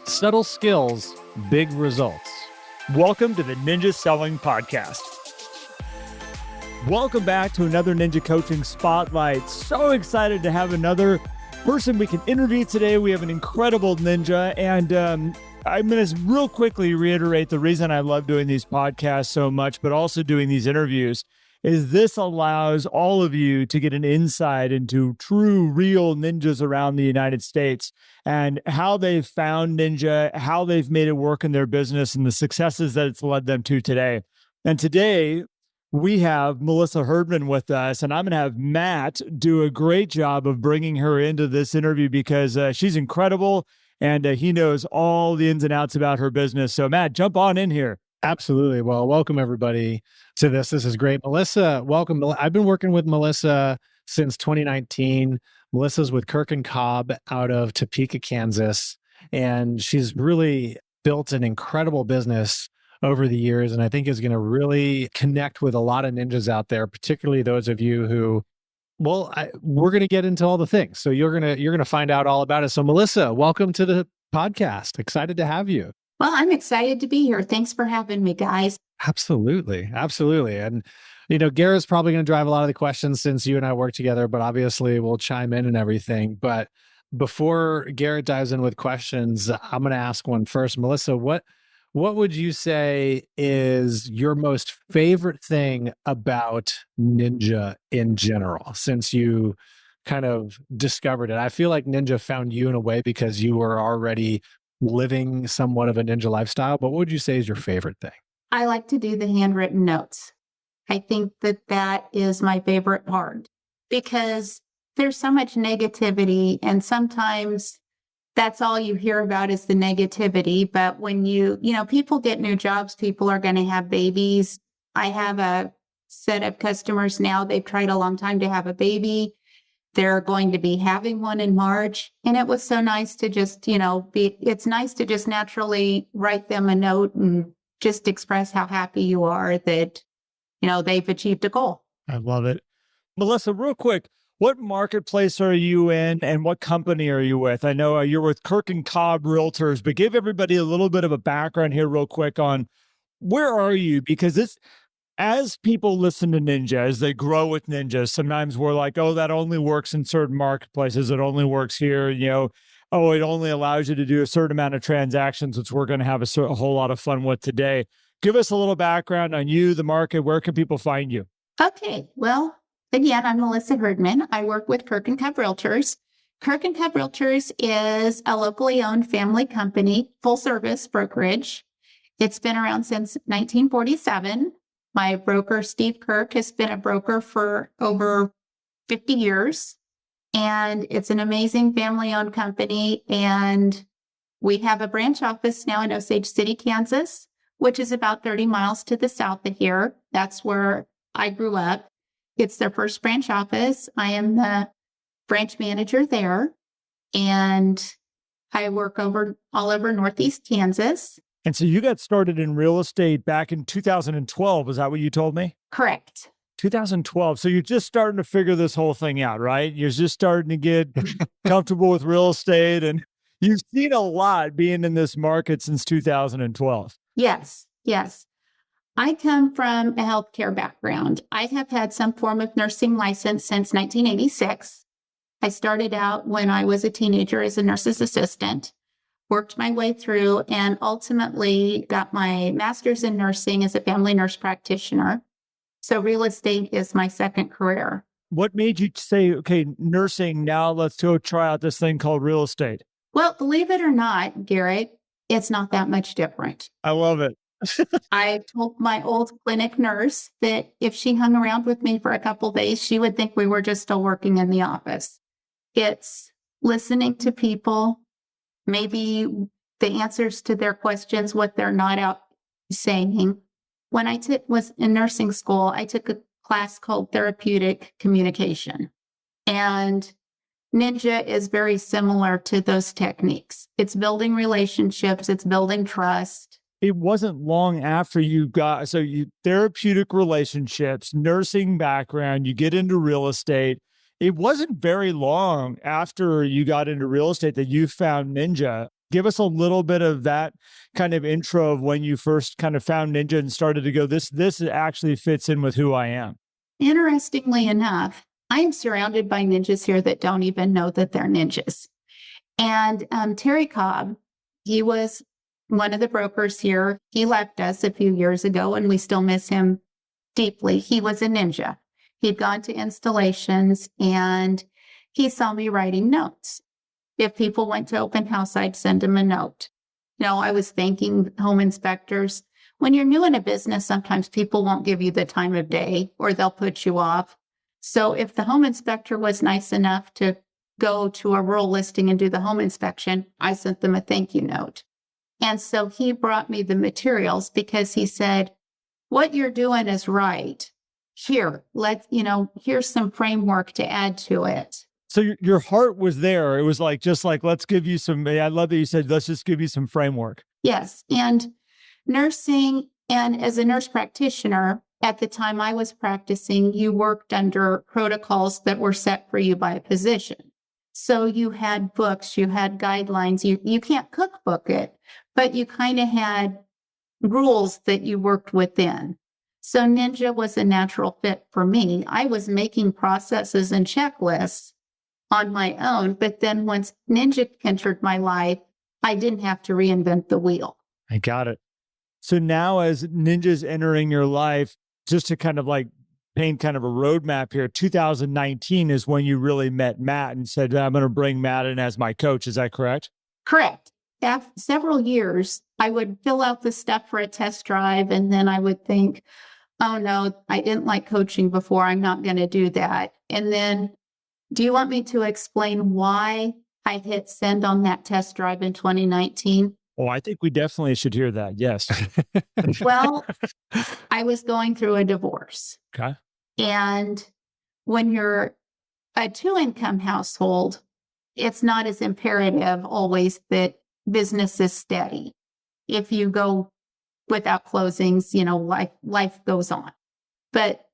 Subtle skills, big results. Welcome to the Ninja Selling Podcast. Welcome back to another Ninja Coaching Spotlight. So excited to have another person we can interview today. We have an incredible ninja, and I'm going to real quickly reiterate the reason I love doing these podcasts so much, but also doing these interviews, is this allows all of you to get an insight into true, real ninjas around the United States and how they've found ninja, how they've made it work in their business, and the successes that it's led them to today. And today, we have Melissa Herdman with us, and I'm going to have Matt do a great job of bringing her into this interview because she's incredible, and he knows all the ins and outs about her business. So, Matt, jump on in here. Absolutely. Well, welcome everybody to this. This is great. Melissa, welcome. I've been working with Melissa since 2019. Melissa's with Kirk and Cobb out of Topeka, Kansas, and she's really built an incredible business over the years, and I think is going to really connect with a lot of ninjas out there, particularly those of you who, we're going to get into all the things. So you're going to find out all about it. So Melissa, welcome to the podcast. Excited to have you. Well, I'm excited to be here. Thanks for having me, guys. Absolutely. Absolutely. And, Garrett's probably going to drive a lot of the questions since you and I work together, but obviously we'll chime in and everything. But before Garrett dives in with questions, I'm going to ask one first. Melissa, what would you say is your most favorite thing about Ninja in general, since you kind of discovered it? I feel like Ninja found you in a way because you were already living somewhat of a ninja lifestyle, but what would you say is your favorite thing? I like to do the handwritten notes. I think that is my favorite part because there's so much negativity, and sometimes that's all you hear about is the negativity. But when people get new jobs, people are going to have babies. I have a set of customers now. They've tried a long time to have a baby. They're going to be having one in March. And it was so nice to just, it's nice to just naturally write them a note and just express how happy you are that, they've achieved a goal. I love it. Melissa, real quick, what marketplace are you in and what company are you with? I know you're with Kirk and Cobb Realtors, but give everybody a little bit of a background here real quick on where are you? Because as people listen to Ninja, as they grow with Ninja, sometimes we're like, oh, that only works in certain marketplaces. It only works here. It only allows you to do a certain amount of transactions, which we're going to have a whole lot of fun with today. Give us a little background on you, the market. Where can people find you? Okay. Well, again, I'm Melissa Herdman. I work with Kirk and Cobb Realtors. Kirk and Cobb Realtors is a locally owned family company, full service brokerage. It's been around since 1947. My broker, Steve Kirk, has been a broker for over 50 years, and it's an amazing family-owned company. And we have a branch office now in Osage City, Kansas, which is about 30 miles to the south of here. That's where I grew up. It's their first branch office. I am the branch manager there, and I work all over Northeast Kansas. And so you got started in real estate back in 2012. Is that what you told me? Correct. 2012. So you're just starting to figure this whole thing out, right? You're just starting to get comfortable with real estate, and you've seen a lot being in this market since 2012. Yes. I come from a healthcare background. I have had some form of nursing license since 1986. I started out when I was a teenager as a nurse's assistant. Worked my way through and ultimately got my master's in nursing as a family nurse practitioner. So real estate is my second career. What made you say, okay, nursing, now let's go try out this thing called real estate? Well, believe it or not, Garrett, it's not that much different. I love it. I told my old clinic nurse that if she hung around with me for a couple of days, she would think we were just still working in the office. It's listening to people, maybe the answers to their questions, what they're not out saying. When I was in nursing school, I took a class called therapeutic communication. And Ninja is very similar to those techniques. It's building relationships. It's building trust. It wasn't long after you therapeutic relationships, nursing background, you get into real estate. It wasn't very long after you got into real estate that you found Ninja. Give us a little bit of that kind of intro of when you first kind of found Ninja and started to go, this actually fits in with who I am. Interestingly enough, I'm surrounded by ninjas here that don't even know that they're ninjas. And Terry Cobb, he was one of the brokers here. He left us a few years ago, and we still miss him deeply. He was a ninja. He'd gone to installations, and he saw me writing notes. If people went to open house, I'd send them a note. I was thanking home inspectors. When you're new in a business, sometimes people won't give you the time of day or they'll put you off. So if the home inspector was nice enough to go to a rural listing and do the home inspection, I sent them a thank you note. And so he brought me the materials because he said, what you're doing is right. Here, here's some framework to add to it. So your heart was there. It was like, just like, let's give you some, I love that you said, let's just give you some framework. Yes. And nursing, and as a nurse practitioner, at the time I was practicing, you worked under protocols that were set for you by a physician. So you had books, you had guidelines, you can't cookbook it, but you kind of had rules that you worked within. So Ninja was a natural fit for me. I was making processes and checklists on my own, but then once Ninja entered my life, I didn't have to reinvent the wheel. I got it. So now as Ninja's entering your life, just to kind of like paint kind of a roadmap here, 2019 is when you really met Matt and said, I'm going to bring Matt in as my coach. Is that correct? Correct. After several years, I would fill out the stuff for a test drive, and then I would think, oh no, I didn't like coaching before. I'm not going to do that. And then, do you want me to explain why I hit send on that test drive in 2019? Oh, I think we definitely should hear that. Yes. Well, I was going through a divorce. Okay. And when you're a two-income household, it's not as imperative always that business is steady. If you go without closings, life goes on. But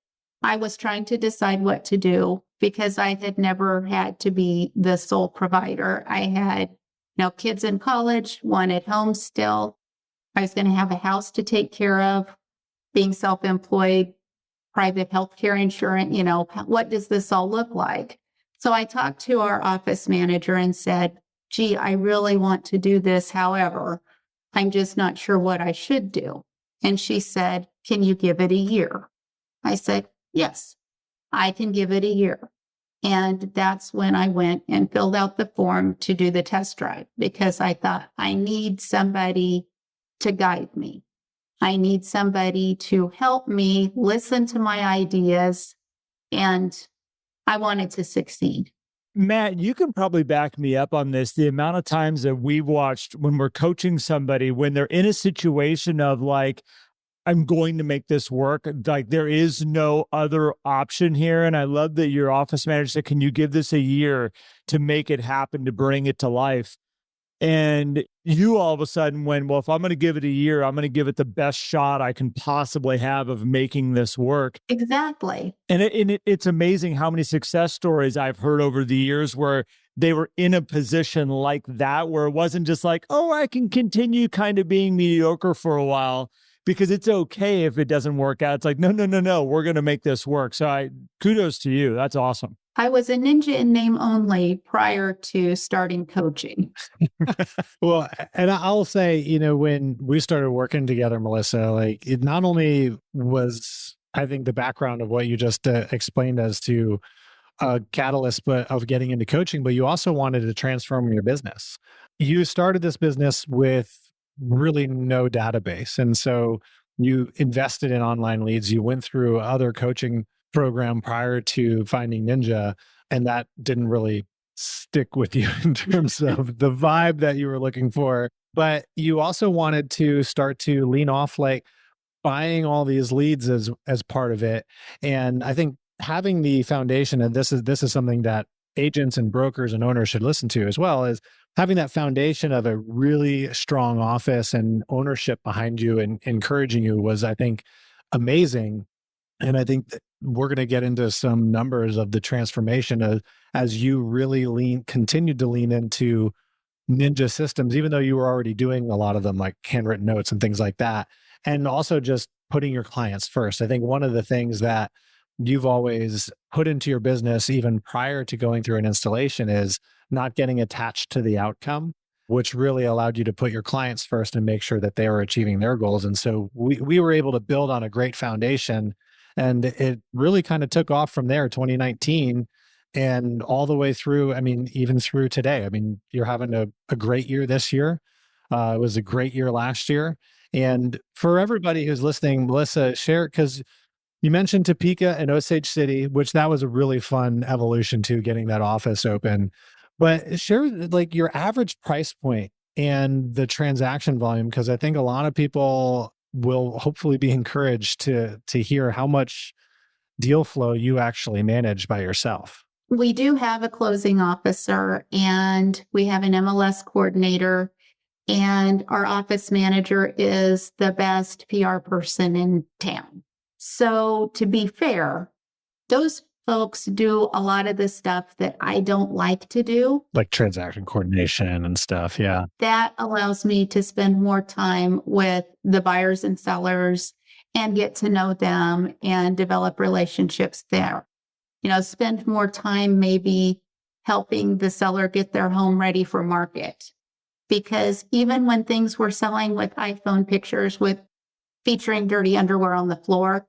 I was trying to decide what to do because I had never had to be the sole provider. I had kids in college, one at home still. I was going to have a house to take care of, being self-employed, private healthcare insurance. What does this all look like? So I talked to our office manager and said, gee, I really want to do this. However, I'm just not sure what I should do. And she said, can you give it a year? I said, yes, I can give it a year. And that's when I went and filled out the form to do the test drive, because I thought I need somebody to guide me. I need somebody to help me listen to my ideas, and I wanted to succeed. Matt, you can probably back me up on this. The amount of times that we've watched when we're coaching somebody, when they're in a situation of like, I'm going to make this work. Like there is no other option here. And I love that your office manager said, can you give this a year to make it happen, to bring it to life? And you all of a sudden went, well, if I'm going to give it a year, I'm going to give it the best shot I can possibly have of making this work. Exactly. And it's amazing how many success stories I've heard over the years where they were in a position like that, where it wasn't just like, oh, I can continue kind of being mediocre for a while because it's okay if it doesn't work out. It's like, no, we're going to make this work. So kudos to you. That's awesome. I was a ninja in name only prior to starting coaching. Well, and I'll say, when we started working together, Melissa, like it not only was, I think, the background of what you just explained as to a catalyst but of getting into coaching, but you also wanted to transform your business. You started this business with really no database. And so you invested in online leads. You went through other coaching program prior to finding Ninja, and that didn't really stick with you in terms of the vibe that you were looking for. But you also wanted to start to lean off like buying all these leads as part of it. And I think having the foundation, and this is something that agents and brokers and owners should listen to as well, is having that foundation of a really strong office and ownership behind you and encouraging you was, I think, amazing. And I think that we're going to get into some numbers of the transformation as you really continued to lean into ninja systems, even though you were already doing a lot of them, like handwritten notes and things like that. And also just putting your clients first. I think one of the things that you've always put into your business, even prior to going through an installation, is not getting attached to the outcome, which really allowed you to put your clients first and make sure that they were achieving their goals. And so we were able to build on a great foundation, and it really kind of took off from there, 2019 and all the way through. I mean, even through today. I mean, you're having a great year this year. It was a great year last year. And for everybody who's listening, Melissa, share, because you mentioned Topeka and Osage City, which that was a really fun evolution to getting that office open. But share like your average price point and the transaction volume, because I think a lot of people will hopefully be encouraged to hear how much deal flow you actually manage by yourself. We do have a closing officer and we have an MLS coordinator, and our office manager is the best PR person in town. So to be fair, those folks do a lot of the stuff that I don't like to do. Like transaction coordination and stuff. Yeah. That allows me to spend more time with the buyers and sellers and get to know them and develop relationships there. Spend more time maybe helping the seller get their home ready for market. Because even when things were selling with iPhone pictures featuring dirty underwear on the floor,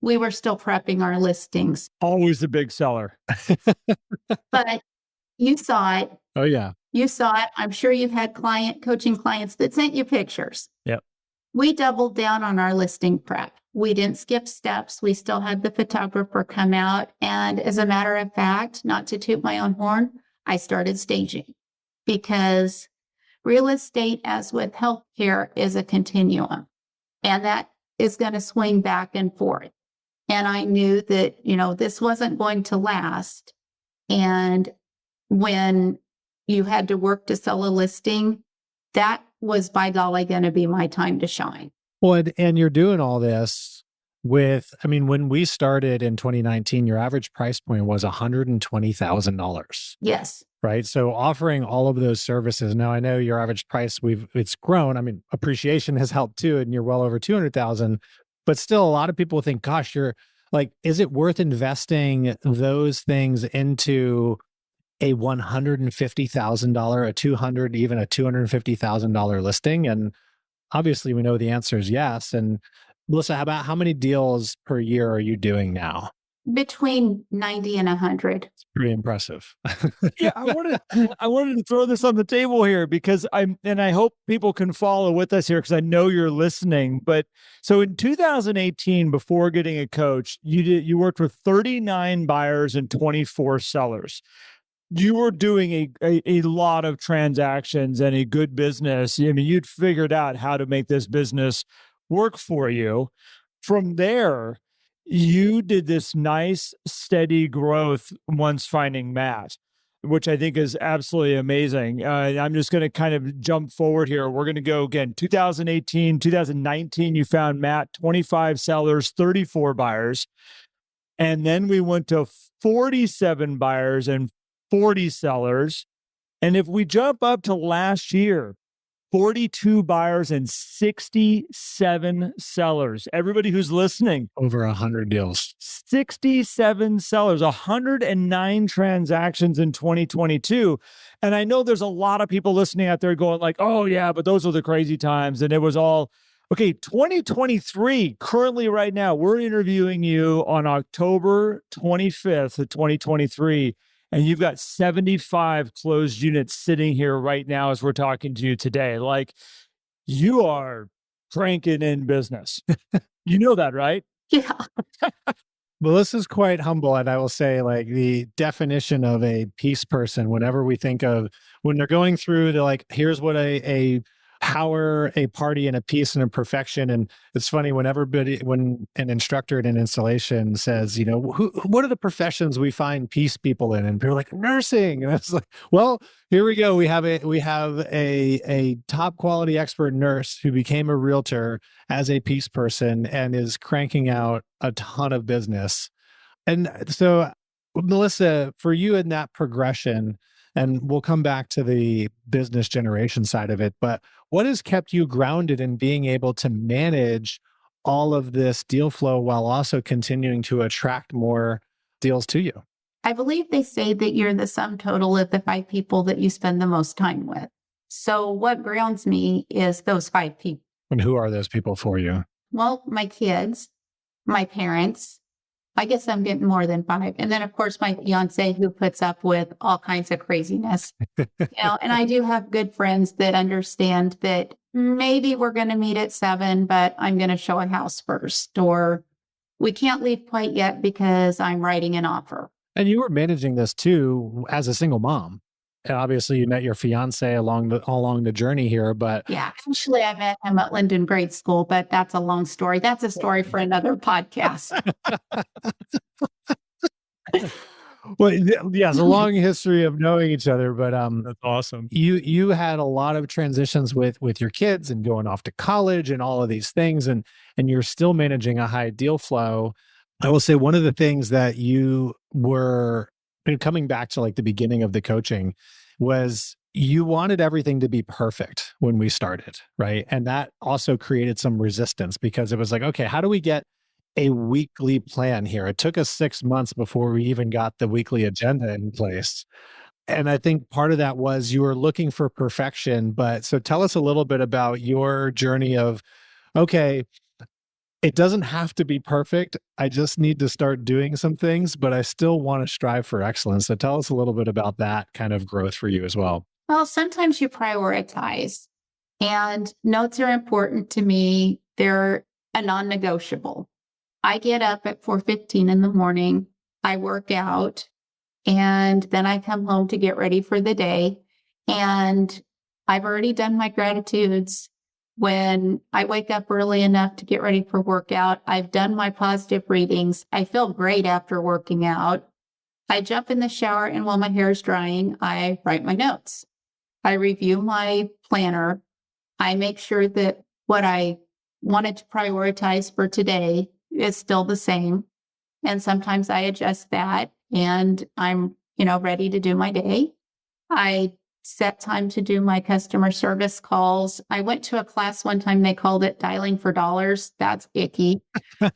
we were still prepping our listings. Always a big seller. But you saw it. Oh, yeah. You saw it. I'm sure you've had coaching clients that sent you pictures. Yep. We doubled down on our listing prep. We didn't skip steps. We still had the photographer come out. And as a matter of fact, not to toot my own horn, I started staging, because real estate, as with healthcare, is a continuum. And that is going to swing back and forth. And I knew that, this wasn't going to last. And when you had to work to sell a listing, that was by golly going to be my time to shine. Well, and you're doing all this when we started in 2019, your average price point was $120,000. Yes. Right. So offering all of those services. Now I know your average price, it's grown. I mean, appreciation has helped too, and you're well over 200,000, but still a lot of people think, gosh, you're like, is it worth investing those things into a $150,000, a $200,000, even a $250,000 listing? And obviously we know the answer is yes. And Melissa, how many deals per year are you doing now? Between 90 and 100. It's pretty impressive. Yeah, I wanted to throw this on the table here because I hope people can follow with us here because I know you're listening. But so in 2018, before getting a coach, you worked with 39 buyers and 24 sellers. You were doing a lot of transactions and a good business. I mean, you'd figured out how to make this business work for you. From there, you did this nice, steady growth once finding Matt, which I think is absolutely amazing. I'm just going to kind of jump forward here. We're going to go again, 2018, 2019, you found Matt, 25 sellers, 34 buyers. And then we went to 47 buyers and 40 sellers. And if we jump up to last year, 42 buyers and 67 sellers. Everybody who's listening. Over 100 deals. 67 sellers, 109 transactions in 2022. And I know there's a lot of people listening out there going like, oh yeah, but those were the crazy times. And it was all, okay, 2023, currently right now, we're interviewing you on October 25th of 2023. And you've got 75 closed units sitting here right now as we're talking to you today. Like, you are cranking in business. You know that, right? Yeah. Melissa's quite humble. And I will say, like, the definition of a peace person, whenever we think of when they're going through, they're like, here's what a power, a party, and a peace and a perfection. And it's funny when an instructor at an installation says, what are the professions we find peace people in? And people are like, nursing. And it's like, well, here we go. We have a top quality expert nurse who became a realtor as a peace person and is cranking out a ton of business. And so, Melissa, for you in that progression, And we'll come back to the business generation side of it. But what has kept you grounded in being able to manage all of this deal flow while also continuing to attract more deals to you? I believe they say that you're the sum total of the 5 people that you spend the most time with. So what grounds me is those 5 people. And who are those people for you? Well, my kids, my parents. I guess I'm getting more than 5. And then, of course, my fiance, who puts up with all kinds of craziness. And I do have good friends that understand that maybe we're going to meet at 7, but I'm going to show a house first, or we can't leave quite yet because I'm writing an offer. And you were managing this too as a single mom. And obviously you met your fiance along the journey here, but Yeah, actually, I met him at Linden grade school, but that's a long story. That's a story for another podcast. well, yes, a long history of knowing each other, but That's awesome. you had a lot of transitions with your kids and going off to college and all of these things, and you're still managing a high deal flow. I will say one of the things that you were, and coming back to like the beginning of the coaching, was you wanted everything to be perfect when we started, right? And that also created some resistance because it was like, okay, how do we get a weekly plan here? It took us 6 months before we even got the weekly agenda in place. And I think part of that was you were looking for perfection. But so tell us a little bit about your journey of, okay, it doesn't have to be perfect. I just need to start doing some things, but I still want to strive for excellence. So tell us a little bit about that kind of growth for you as well. Well, sometimes you prioritize, and notes are important to me. They're a non-negotiable. I get up at 4:15 in the morning, I work out, and then I come home to get ready for the day. And I've already done my gratitudes. When I wake up early enough to get ready for workout, I've done my positive readings. I feel great after working out. I jump in the shower, and while my hair is drying, I write my notes. I review my planner. I make sure that what I wanted to prioritize for today is still the same. And sometimes I adjust that, and I'm, ready to do my day. I set time to do my customer service calls. I went to a class one time, they called it dialing for dollars. That's icky.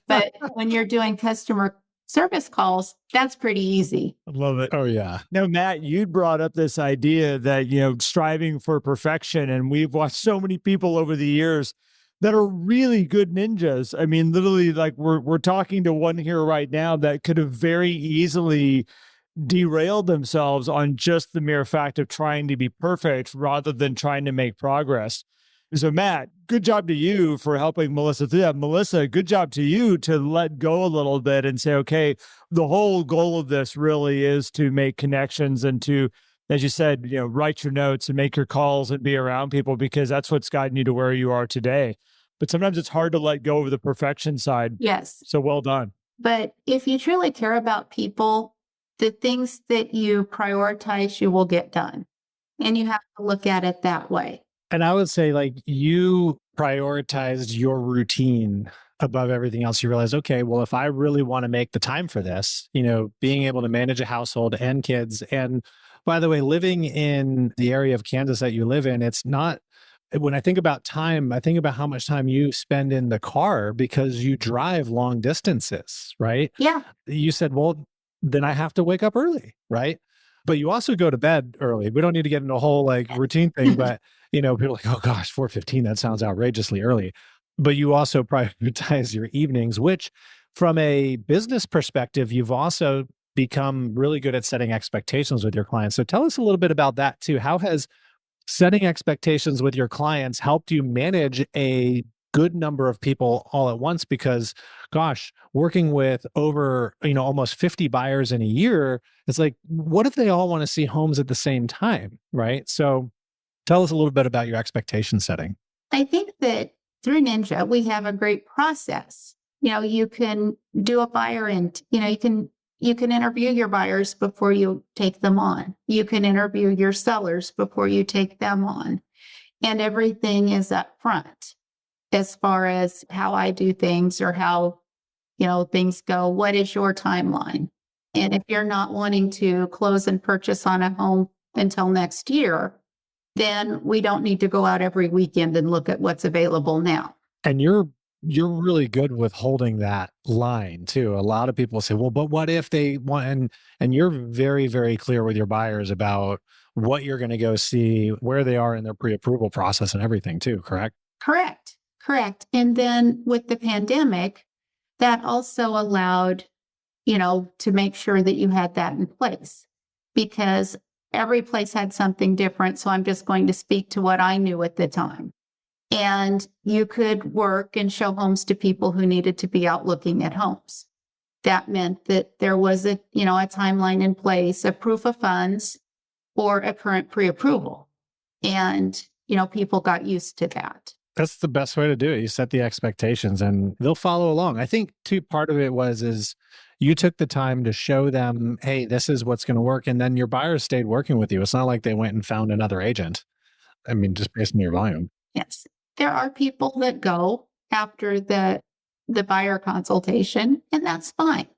But when you're doing customer service calls, that's pretty easy. I love it. Oh, yeah. Now, Matt, you brought up this idea that, striving for perfection. And we've watched so many people over the years that are really good ninjas. I mean, literally, like we're talking to one here right now that could have very easily derailed themselves on just the mere fact of trying to be perfect rather than trying to make progress. So Matt, good job to you for helping Melissa through that. Melissa, good job to you to let go a little bit and say, okay, the whole goal of this really is to make connections and to, as you said, write your notes and make your calls and be around people, because that's what's gotten you to where you are today. But sometimes it's hard to let go of the perfection side. Yes. So well done. But if you truly care about people, the things that you prioritize, you will get done. And you have to look at it that way. And I would say, like, you prioritized your routine above everything else. You realize, okay, well, if I really want to make the time for this, being able to manage a household and kids. And by the way, living in the area of Kansas that you live in, it's not, when I think about time, I think about how much time you spend in the car because you drive long distances, right? Yeah. You said, well, then I have to wake up early, right? But you also go to bed early. We don't need to get into a whole routine thing, but people are like, oh gosh, 4:15, that sounds outrageously early. But you also prioritize your evenings, which from a business perspective, you've also become really good at setting expectations with your clients. So tell us a little bit about that too. How has setting expectations with your clients helped you manage a good number of people all at once? Because gosh, working with over, almost 50 buyers in a year, it's like, what if they all want to see homes at the same time, right? So tell us a little bit about your expectation setting. I think that through Ninja, we have a great process. You can do a buyer and, you can interview your buyers before you take them on. You can interview your sellers before you take them on. And everything is up front as far as how I do things or how, things go. What is your timeline? And if you're not wanting to close and purchase on a home until next year, then we don't need to go out every weekend and look at what's available now. And you're really good with holding that line too. A lot of people say, well, but what if they want, and you're very, very clear with your buyers about what you're going to go see, where they are in their pre-approval process and everything too, correct? Correct. And then with the pandemic, that also allowed, to make sure that you had that in place, because every place had something different. So I'm just going to speak to what I knew at the time. And you could work and show homes to people who needed to be out looking at homes. That meant that there was a timeline in place, a proof of funds, or a current pre-approval. And, people got used to that. That's the best way to do it. You set the expectations and they'll follow along. I think too, part of it is you took the time to show them, hey, this is what's going to work. And then your buyers stayed working with you. It's not like they went and found another agent. I mean, just based on your volume. Yes. There are people that go after the buyer consultation, and that's fine.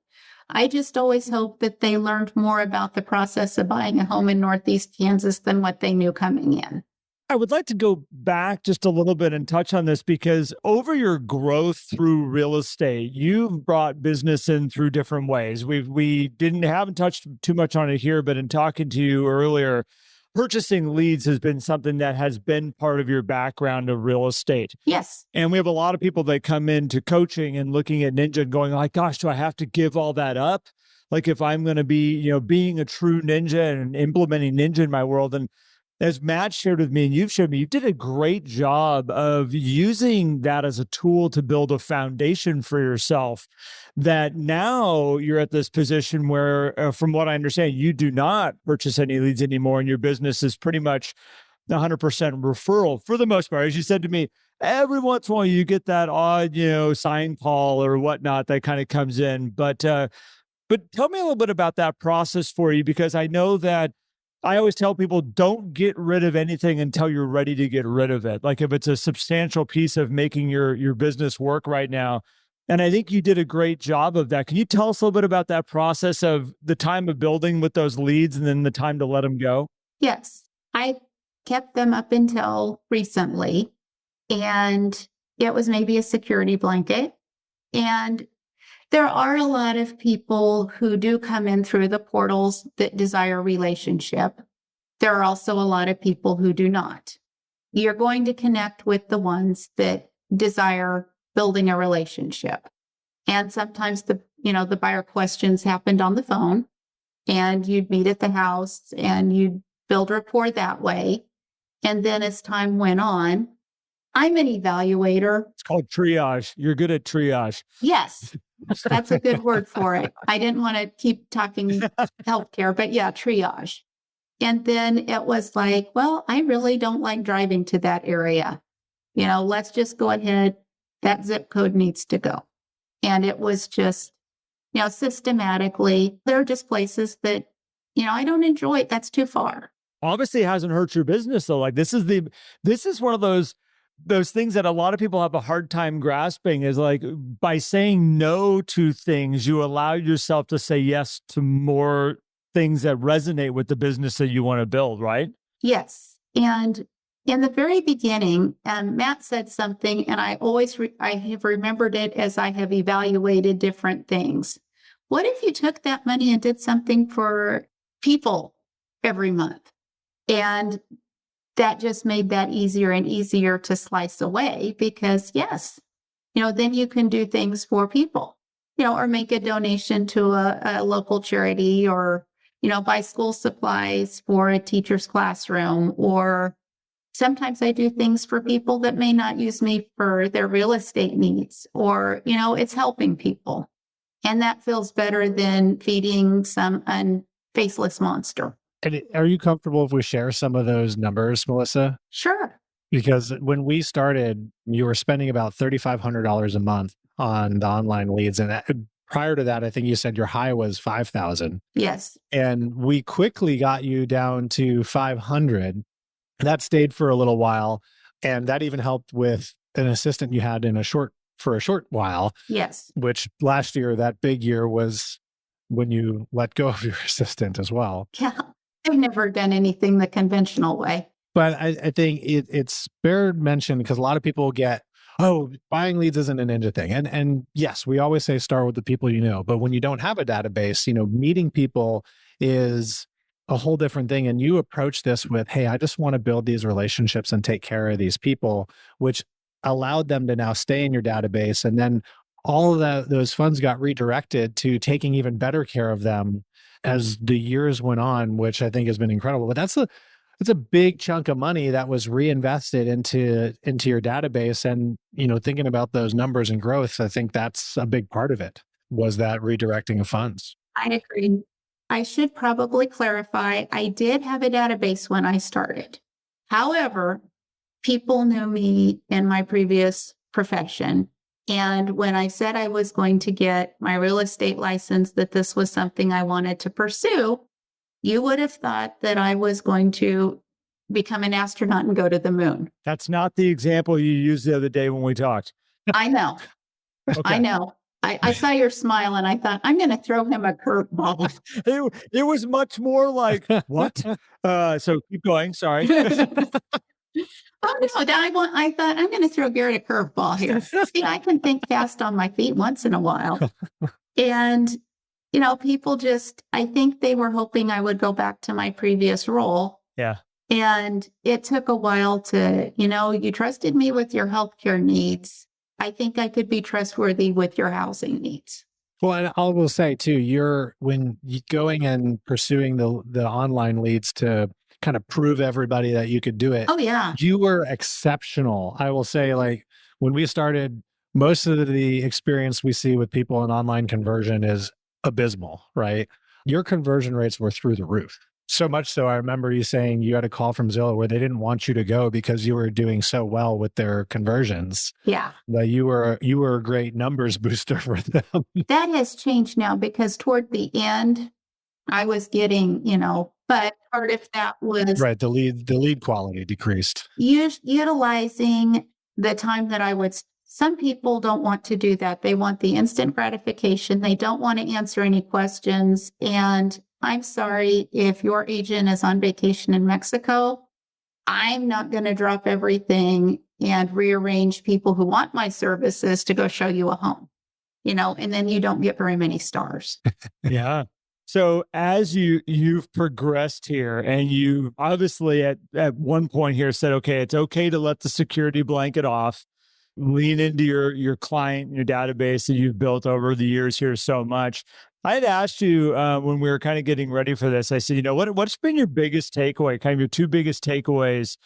I just always hope that they learned more about the process of buying a home in Northeast Kansas than what they knew coming in. I would like to go back just a little bit and touch on this, because over your growth through real estate, you've brought business in through different ways. We haven't touched too much on it here, but in talking to you earlier, purchasing leads has been something that has been part of your background of real estate. Yes. And we have a lot of people that come into coaching and looking at Ninja and going like, gosh, do I have to give all that up? Like if I'm going to be, being a true ninja and implementing Ninja in my world. And as Matt shared with me and you've showed me, you did a great job of using that as a tool to build a foundation for yourself, that now you're at this position where, from what I understand, you do not purchase any leads anymore, and your business is pretty much 100% referral for the most part. As you said to me, every once in a while you get that odd, sign call or whatnot that kind of comes in. But tell me a little bit about that process for you, because I know that I always tell people, don't get rid of anything until you're ready to get rid of it. Like if it's a substantial piece of making your business work right now. And I think you did a great job of that. Can you tell us a little bit about that process of the time of building with those leads and then the time to let them go? Yes. I kept them up until recently, and it was maybe a security blanket. And there are a lot of people who do come in through the portals that desire a relationship. There are also a lot of people who do not. You're going to connect with the ones that desire building a relationship. And sometimes the buyer questions happened on the phone, and you'd meet at the house and you'd build rapport that way. And then as time went on, I'm an evaluator. It's called triage. You're good at triage. Yes. That's a good word for it. I didn't want to keep talking healthcare, but yeah, triage. And then it was like, well, I really don't like driving to that area. Let's just go ahead. That zip code needs to go. And it was just, systematically, there are just places that, I don't enjoy it. That's too far. Obviously, it hasn't hurt your business though. Like this is one of those things that a lot of people have a hard time grasping, is like by saying no to things, you allow yourself to say yes to more things that resonate with the business that you want to build, right? Yes. And in the very beginning, Matt said something, and I have remembered it as I have evaluated different things. What if you took that money and did something for people every month? And that just made that easier and easier to slice away, because yes, then you can do things for people, or make a donation to a local charity, or, buy school supplies for a teacher's classroom. Or sometimes I do things for people that may not use me for their real estate needs, or, it's helping people. And that feels better than feeding some faceless monster. And are you comfortable if we share some of those numbers, Melissa? Sure. Because when we started, you were spending about $3,500 a month on the online leads. And prior to that, I think you said your high was $5,000. Yes. And we quickly got you down to $500. That stayed for a little while. And that even helped with an assistant you had for a short while. Yes. Which last year, that big year, was when you let go of your assistant as well. Yeah. I've never done anything the conventional way. But I think it's fair mention because a lot of people get, oh, buying leads isn't a ninja thing. And yes, we always say start with the people you know. But when you don't have a database, meeting people is a whole different thing. And you approach this with, hey, I just want to build these relationships and take care of these people, which allowed them to now stay in your database. And then all of those funds got redirected to taking even better care of them as the years went on, which I think has been incredible. But it's a big chunk of money that was reinvested into your database. And, thinking about those numbers and growth, I think that's a big part of it, was that redirecting of funds. I agree. I should probably clarify, I did have a database when I started. However, people knew me in my previous profession. And when I said I was going to get my real estate license, that this was something I wanted to pursue, you would have thought that I was going to become an astronaut and go to the moon. That's not the example you used the other day when we talked. I know. Okay. I know. I saw your smile and I thought, I'm going to throw him a curveball. It was much more like, what? So keep going. Sorry. Oh, no, I thought I'm going to throw Garrett a curveball here. See, I can think fast on my feet once in a while. And, people I think they were hoping I would go back to my previous role. Yeah. And it took a while to, you trusted me with your healthcare needs. I think I could be trustworthy with your housing needs. Well, and I will say too, when you going and pursuing the online leads to kind of prove everybody that you could do it. Oh yeah. You were exceptional. I will say, like, when we started, most of the experience we see with people in online conversion is abysmal, right? Your conversion rates were through the roof. So much so, I remember you saying you had a call from Zillow where they didn't want you to go because you were doing so well with their conversions. Yeah. That you were a great numbers booster for them. That has changed now because toward the end, I was getting, but part of that was right. The lead quality decreased. Utilizing the time that some people don't want to do that. They want the instant gratification. They don't want to answer any questions. And I'm sorry, if your agent is on vacation in Mexico, I'm not going to drop everything and rearrange people who want my services to go show you a home, and then you don't get very many stars. Yeah. So as you've progressed here, and you obviously at one point here said, okay, it's okay to let the security blanket off, lean into your client, your database that you've built over the years here so much. I had asked you when we were kind of getting ready for this, I said, what's been your biggest takeaway, kind of your two biggest takeaways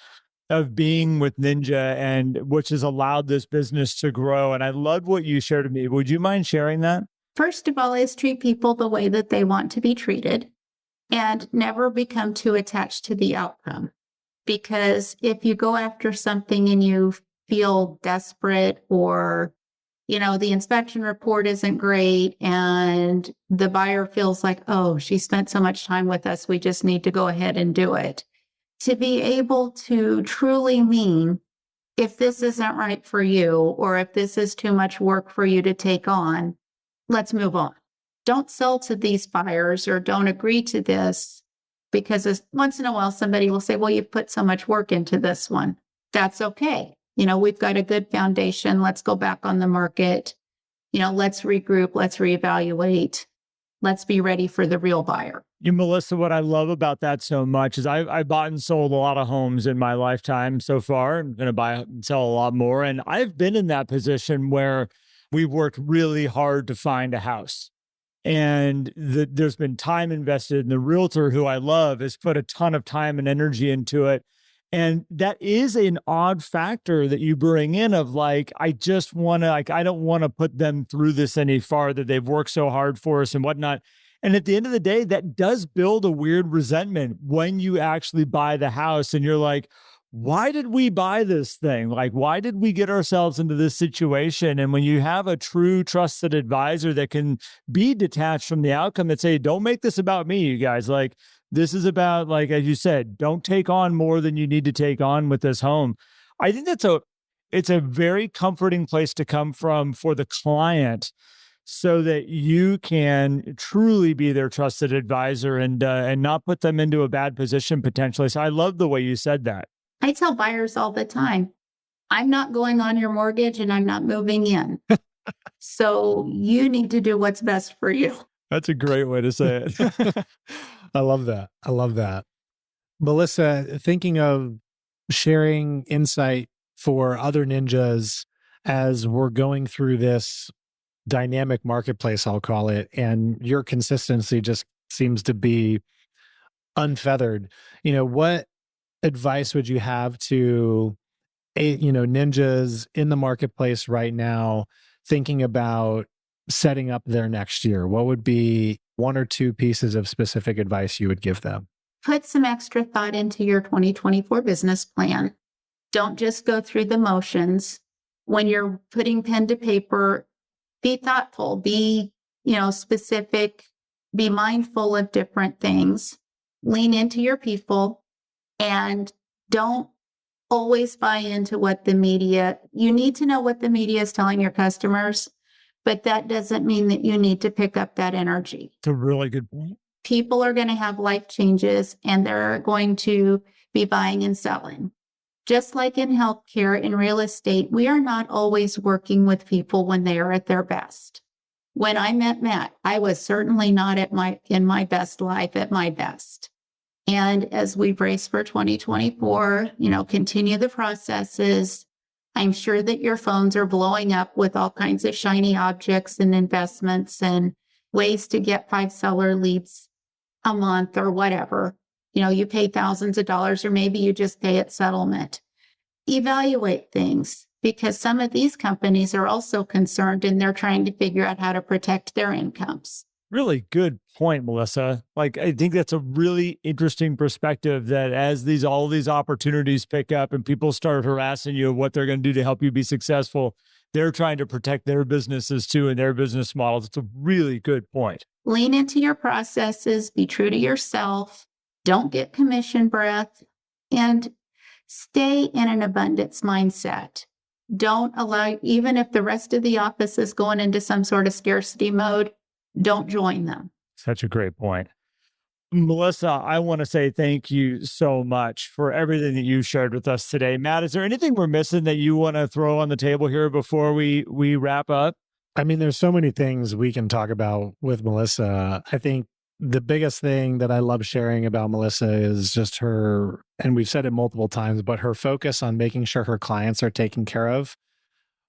of being with Ninja, and which has allowed this business to grow? And I loved what you shared with me. Would you mind sharing that? First of all, is treat people the way that they want to be treated and never become too attached to the outcome. Because if you go after something and you feel desperate, or, the inspection report isn't great and the buyer feels like, oh, she spent so much time with us, we just need to go ahead and do it. To be able to truly mean, if this isn't right for you, or if this is too much work for you to take on, let's move on. Don't sell to these buyers, or don't agree to this, because once in a while somebody will say, well, you put so much work into this one. That's okay. We've got a good foundation. Let's go back on the market. Let's regroup. Let's reevaluate. Let's be ready for the real buyer. Melissa, what I love about that so much is I bought and sold a lot of homes in my lifetime so far. I'm going to buy and sell a lot more. And I've been in that position where we've worked really hard to find a house. And there's been time invested, and the realtor, who I love, has put a ton of time and energy into it. And that is an odd factor that you bring in of like, I just want to, I don't want to put them through this any farther. They've worked so hard for us and whatnot. And at the end of the day, that does build a weird resentment when you actually buy the house and you're like, why did we buy this thing? Like, why did we get ourselves into this situation? And when you have a true trusted advisor that can be detached from the outcome, that say, don't make this about me, you guys. Like, this is about, like, as you said, don't take on more than you need to take on with this home. I think it's a very comforting place to come from for the client so that you can truly be their trusted advisor and not put them into a bad position potentially. So I love the way you said that. I tell buyers all the time, I'm not going on your mortgage and I'm not moving in. So you need to do what's best for you. That's a great way to say it. I love that. I love that. Melissa, thinking of sharing insight for other ninjas as we're going through this dynamic marketplace, I'll call it, and your consistency just seems to be unfeathered. What advice would you have to ninjas in the marketplace right now thinking about setting up their next year? What would be one or two pieces of specific advice you would give them? Put some extra thought into your 2024 business plan. Don't just go through the motions. When you're putting pen to paper, be thoughtful, be, specific, be mindful of different things, lean into your people, and don't always buy into what the media, you need to know what the media is telling your customers, but that doesn't mean that you need to pick up that energy. It's a really good point. People are going to have life changes and they're going to be buying and selling. Just like in healthcare, in real estate, we are not always working with people when they are at their best. When I met Matt, I was certainly not in my best life at my best. And as we brace for 2024, continue the processes. I'm sure that your phones are blowing up with all kinds of shiny objects and investments and ways to get 5 seller leads a month or whatever. You pay thousands of dollars, or maybe you just pay at settlement. Evaluate things, because some of these companies are also concerned and they're trying to figure out how to protect their incomes. Really good point, Melissa. I think that's a really interesting perspective, that as all these opportunities pick up and people start harassing you of what they're going to do to help you be successful, they're trying to protect their businesses too and their business models. It's a really good point. Lean into your processes, be true to yourself, don't get commission breath, and stay in an abundance mindset. Don't allow, even if the rest of the office is going into some sort of scarcity mode, don't join them. Such a great point. Melissa, I want to say thank you so much for everything that you shared with us today. Matt, is there anything we're missing that you want to throw on the table here before we wrap up? I mean, there's so many things we can talk about with Melissa. I think the biggest thing that I love sharing about Melissa is just her, and we've said it multiple times, but her focus on making sure her clients are taken care of,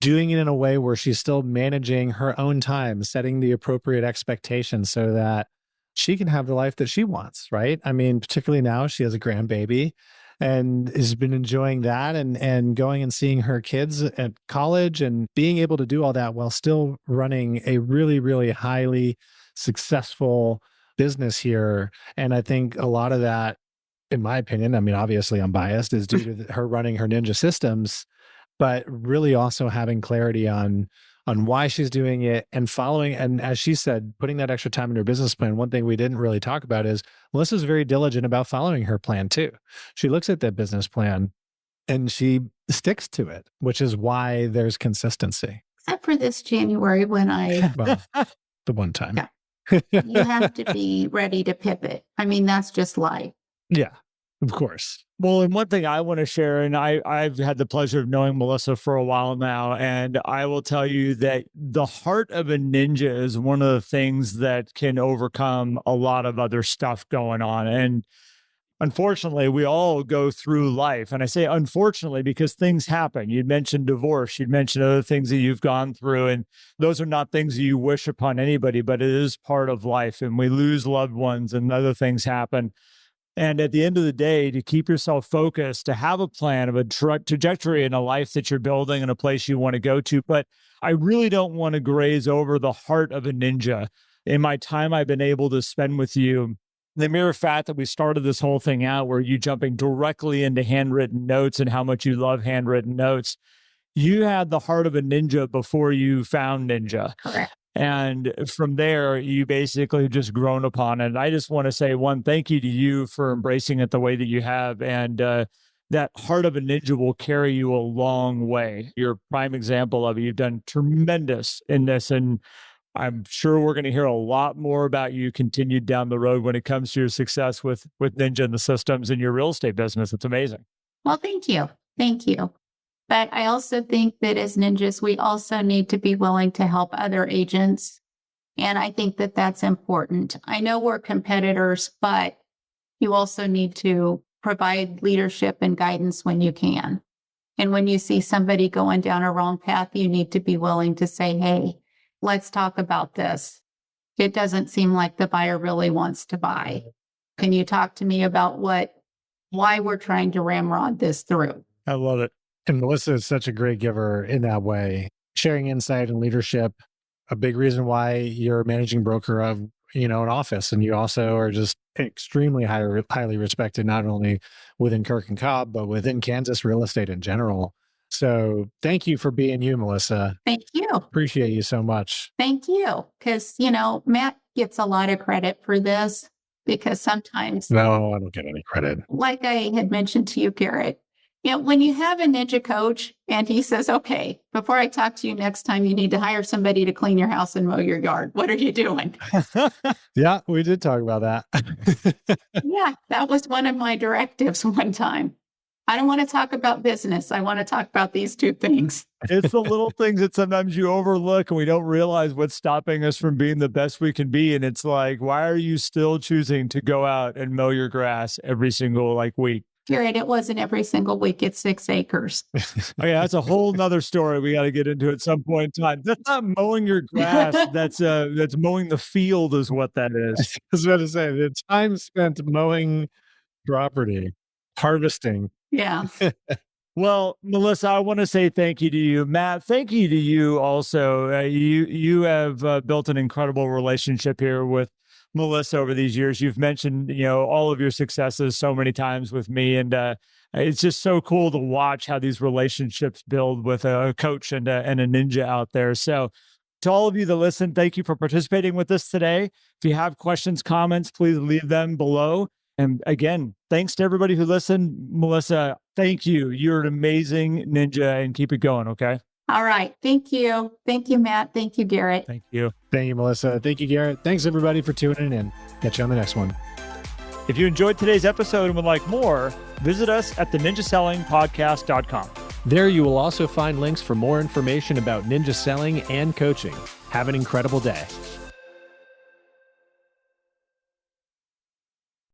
doing it in a way where she's still managing her own time, setting the appropriate expectations so that she can have the life that she wants, right? I mean, particularly now she has a grandbaby and has been enjoying that and going and seeing her kids at college and being able to do all that while still running a really, really highly successful business here. And I think a lot of that, in my opinion, I mean, obviously I'm biased, is due to her running her ninja systems, but really also having clarity on why she's doing it and following. And as she said, putting that extra time in her business plan. One thing we didn't really talk about is Melissa's very diligent about following her plan too. She looks at that business plan and she sticks to it, which is why there's consistency. Except for this January when Well, the one time. Yeah. You have to be ready to pivot. I mean, that's just life. Yeah, of course. Well, and one thing I want to share, and I've had the pleasure of knowing Melissa for a while now, and I will tell you that the heart of a ninja is one of the things that can overcome a lot of other stuff going on. And unfortunately, we all go through life. And I say unfortunately because things happen. You'd mentioned divorce. You'd mentioned other things that you've gone through. And those are not things that you wish upon anybody, but it is part of life. And we lose loved ones and other things happen. And at the end of the day, to keep yourself focused, to have a plan of a trajectory in a life that you're building and a place you want to go to. But I really don't want to graze over the heart of a ninja. In my time I've been able to spend with you, the mere fact that we started this whole thing out where you jumping directly into handwritten notes and how much you love handwritten notes, you had the heart of a ninja before you found ninja. Correct. And from there, you basically just grown upon it. And I just want to say thank you to you for embracing it the way that you have. And that heart of a ninja will carry you a long way. You're a prime example of it. You've done tremendous in this. And I'm sure we're going to hear a lot more about you continued down the road when it comes to your success with Ninja and the systems in your real estate business. It's amazing. Well, thank you. Thank you. But I also think that as ninjas, we also need to be willing to help other agents. And I think that that's important. I know we're competitors, but you also need to provide leadership and guidance when you can. And when you see somebody going down a wrong path, you need to be willing to say, hey, let's talk about this. It doesn't seem like the buyer really wants to buy. Can you talk to me about why we're trying to ramrod this through? I love it. And Melissa is such a great giver in that way, sharing insight and leadership. A big reason why you're a managing broker of, an office, and you also are just extremely highly respected, not only within Kirk and Cobb, but within Kansas real estate in general. So thank you for being you, Melissa. Thank you. Appreciate you so much. Thank you. Because, Matt gets a lot of credit for this because sometimes, No, I don't get any credit. like I had mentioned to you, Garrett, when you have a ninja coach and he says, okay, before I talk to you next time, you need to hire somebody to clean your house and mow your yard. What are you doing? Yeah, we did talk about that. Yeah, that was one of my directives one time. I don't want to talk about business. I want to talk about these two things. It's the little things that sometimes you overlook and we don't realize what's stopping us from being the best we can be. And it's like, why are you still choosing to go out and mow your grass every single week? Garrett, it wasn't every single week. It's 6 acres. Okay, that's a whole nother story we got to get into at some point in time. That's not mowing your grass. That's mowing the field is what that is. I was about to say, the time spent mowing property, harvesting. Yeah. Well, Melissa, I want to say thank you to you. Matt, thank you to you also. You have built an incredible relationship here with Melissa over these years. You've mentioned, all of your successes so many times with me. And it's just so cool to watch how these relationships build with a coach and a ninja out there. So to all of you that listen, thank you for participating with us today. If you have questions, comments, please leave them below. And again, thanks to everybody who listened. Melissa, thank you. You're an amazing ninja, and keep it going, okay? All right. Thank you. Thank you, Matt. Thank you, Garrett. Thank you. Thank you, Melissa. Thank you, Garrett. Thanks, everybody, for tuning in. Catch you on the next one. If you enjoyed today's episode and would like more, visit us at theninjasellingpodcast.com. There you will also find links for more information about ninja selling and coaching. Have an incredible day.